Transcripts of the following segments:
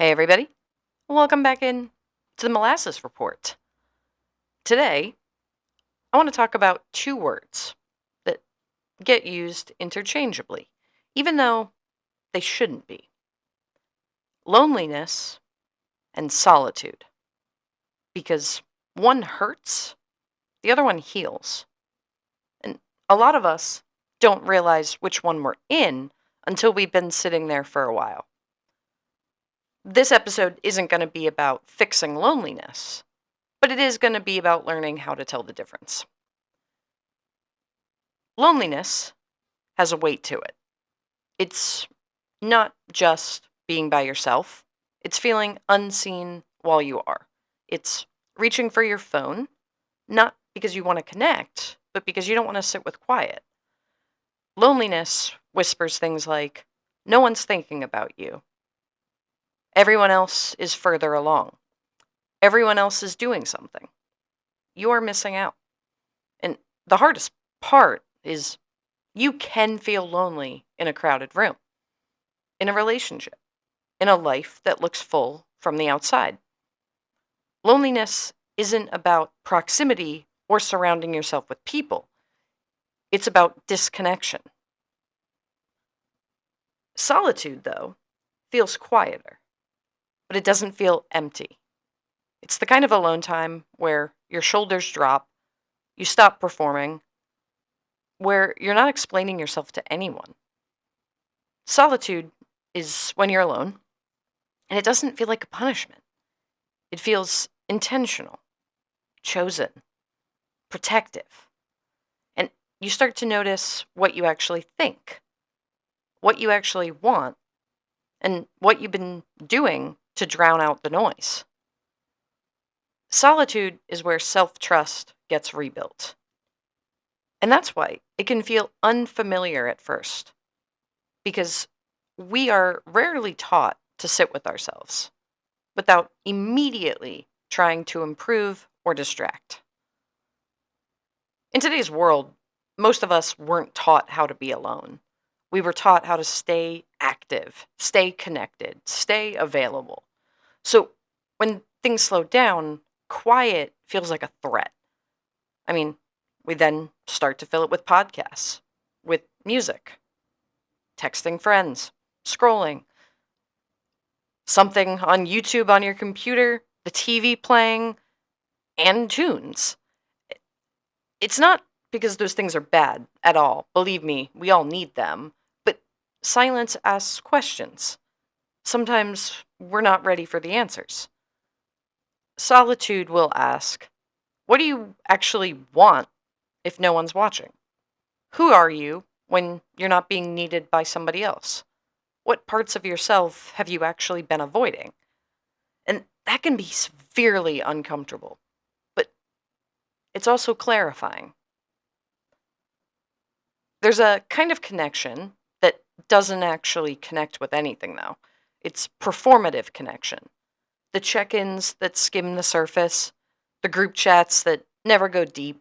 Hey, everybody. Welcome back in to the Molasses Report. Today, I want to talk about two words that get used interchangeably, even though they shouldn't be: loneliness and solitude. Because one hurts, the other one heals. And a lot of us don't realize which one we're in until we've been sitting there for a while. This episode isn't going to be about fixing loneliness, but it is going to be about learning how to tell the difference. Loneliness has a weight to it. It's not just being by yourself, it's feeling unseen while you are. It's reaching for your phone, not because you want to connect, but because you don't want to sit with quiet. Loneliness whispers things like, no one's thinking about you. Everyone else is further along. Everyone else is doing something. You are missing out. And the hardest part is you can feel lonely in a crowded room, in a relationship, in a life that looks full from the outside. Loneliness isn't about proximity or surrounding yourself with people, it's about disconnection. Solitude, though, feels quieter, but it doesn't feel empty. It's the kind of alone time where your shoulders drop, you stop performing, where you're not explaining yourself to anyone. Solitude is when you're alone, and it doesn't feel like a punishment. It feels intentional, chosen, protective. And you start to notice what you actually think, what you actually want, and what you've been doing to drown out the noise. Solitude is where self trust gets rebuilt. And that's why it can feel unfamiliar at first, because we are rarely taught to sit with ourselves without immediately trying to improve or distract. In today's world, most of us weren't taught how to be alone. We were taught how to stay active, stay connected, stay available. So when things slow down, quiet feels like a threat. I mean, we then start to fill it with podcasts, with music, texting friends, scrolling, something on YouTube on your computer, the TV playing, and tunes. It's not because those things are bad at all. Believe me, we all need them. But silence asks questions. Sometimes we're not ready for the answers. Solitude will ask, what do you actually want if no one's watching? Who are you when you're not being needed by somebody else? What parts of yourself have you actually been avoiding? And that can be severely uncomfortable, but it's also clarifying. There's a kind of connection that doesn't actually connect with anything, though. It's performative connection. The check ins that skim the surface, the group chats that never go deep,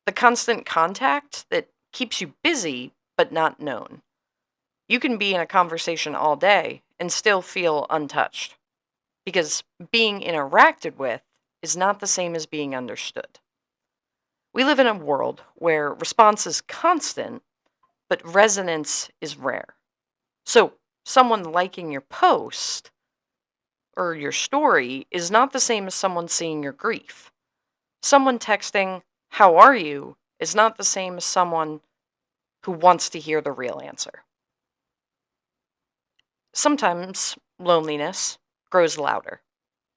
the constant contact that keeps you busy but not known. You can be in a conversation all day and still feel untouched because being interacted with is not the same as being understood. We live in a world where response is constant, but resonance is rare. So, someone liking your post or your story is not the same as someone seeing your grief. Someone texting, "How are you?" is not the same as someone who wants to hear the real answer. Sometimes loneliness grows louder,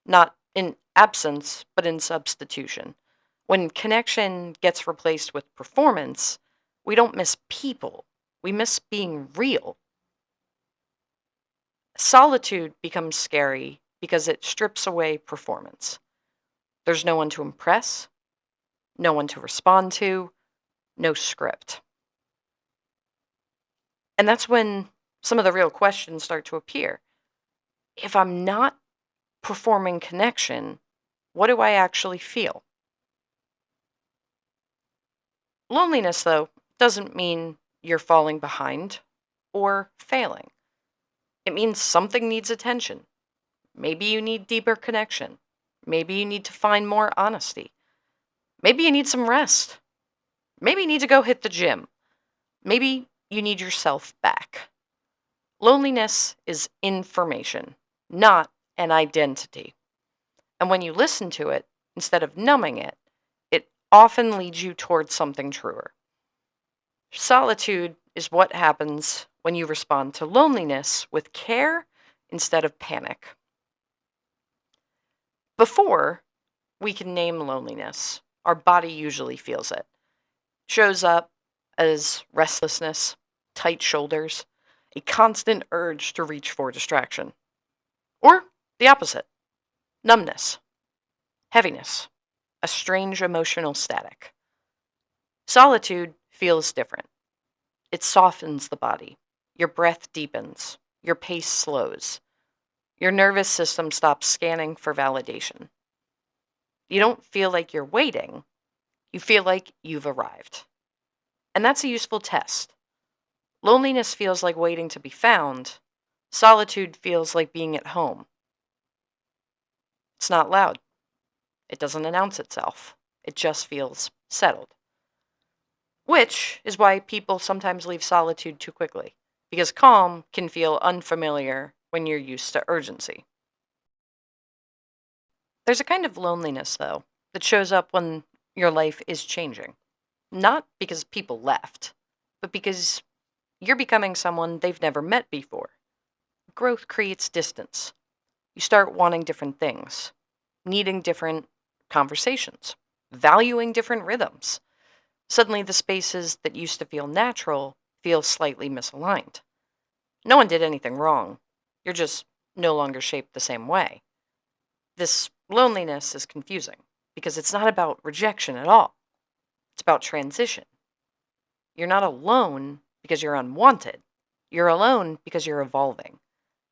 not in absence, but in substitution. When connection gets replaced with performance, we don't miss people, we miss being real. Solitude becomes scary because it strips away performance. There's no one to impress, no one to respond to, no script. And that's when some of the real questions start to appear. If I'm not performing connection, what do I actually feel? Loneliness, though, doesn't mean you're falling behind or failing. It means something needs attention. Maybe you need deeper connection. Maybe you need to find more honesty. Maybe you need some rest. Maybe you need to go hit the gym. Maybe you need yourself back. Loneliness is information, not an identity. And when you listen to it, instead of numbing it, it often leads you towards something truer. Solitude is what happens when you respond to loneliness with care instead of panic. Before we can name loneliness, our body usually feels it. Shows up as restlessness, tight shoulders, a constant urge to reach for distraction. Or the opposite, numbness, heaviness, a strange emotional static. Solitude feels different. It softens the body. Your breath deepens. Your pace slows. Your nervous system stops scanning for validation. You don't feel like you're waiting. You feel like you've arrived. And that's a useful test. Loneliness feels like waiting to be found. Solitude feels like being at home. It's not loud. It doesn't announce itself. It just feels settled. Which is why people sometimes leave solitude too quickly, because calm can feel unfamiliar when you're used to urgency. There's a kind of loneliness, though, that shows up when your life is changing. Not because people left, but because you're becoming someone they've never met before. Growth creates distance. You start wanting different things, needing different conversations, valuing different rhythms. Suddenly, the spaces that used to feel natural feel slightly misaligned. No one did anything wrong. You're just no longer shaped the same way. This loneliness is confusing because it's not about rejection at all. It's about transition. You're not alone because you're unwanted. You're alone because you're evolving.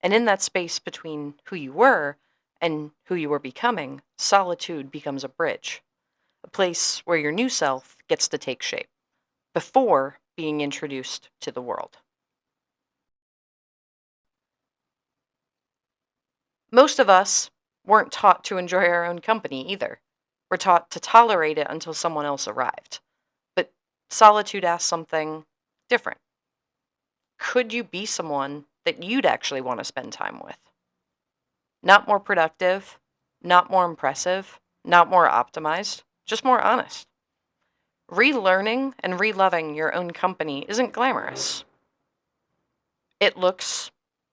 And in that space between who you were and who you were becoming, solitude becomes a bridge, a place where your new self gets to take shape before being introduced to the world. Most of us weren't taught to enjoy our own company either. We're taught to tolerate it until someone else arrived. But solitude asks something different. Could you be someone that you'd actually want to spend time with? Not more productive, not more impressive, not more optimized, just more honest. Relearning and reloving your own company isn't glamorous. It looks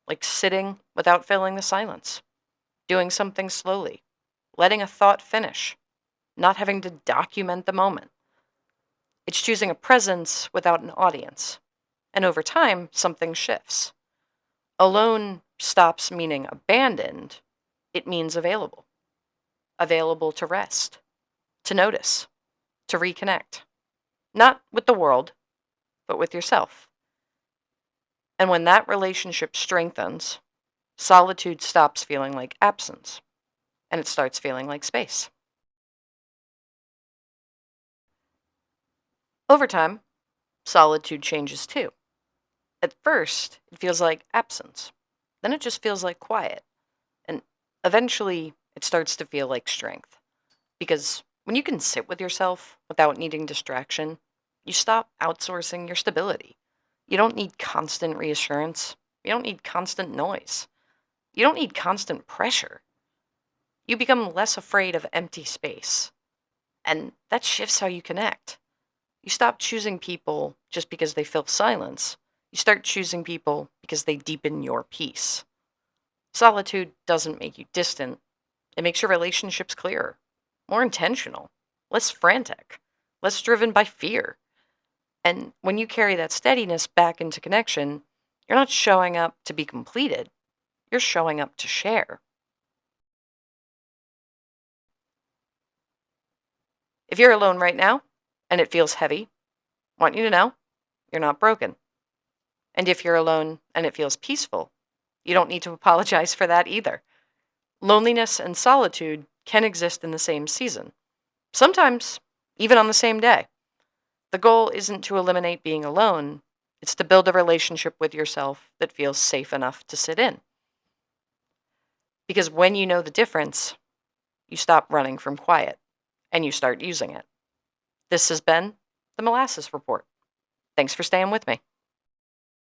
like sitting without filling the silence, doing something slowly, letting a thought finish, not having to document the moment. It's choosing a presence without an audience. And over time, something shifts. Alone stops meaning abandoned, it means available. Available to rest, to notice, to reconnect. Not with the world, but with yourself. And when that relationship strengthens, solitude stops feeling like absence and it starts feeling like space. Over time, solitude changes too. At first, it feels like absence. Then it just feels like quiet. And eventually, it starts to feel like strength. Because when you can sit with yourself without needing distraction, you stop outsourcing your stability. You don't need constant reassurance. You don't need constant noise. You don't need constant pressure. You become less afraid of empty space. And that shifts how you connect. You stop choosing people just because they fill silence. You start choosing people because they deepen your peace. Solitude doesn't make you distant, it makes your relationships clearer, more intentional, less frantic, less driven by fear. And when you carry that steadiness back into connection, you're not showing up to be completed, you're showing up to share. If you're alone right now and it feels heavy, I want you to know you're not broken. And if you're alone and it feels peaceful, you don't need to apologize for that either. Loneliness and solitude can exist in the same season, sometimes even on the same day. The goal isn't to eliminate being alone, it's to build a relationship with yourself that feels safe enough to sit in. Because when you know the difference, you stop running from quiet and you start using it. This has been the Molasses Report. Thanks for staying with me.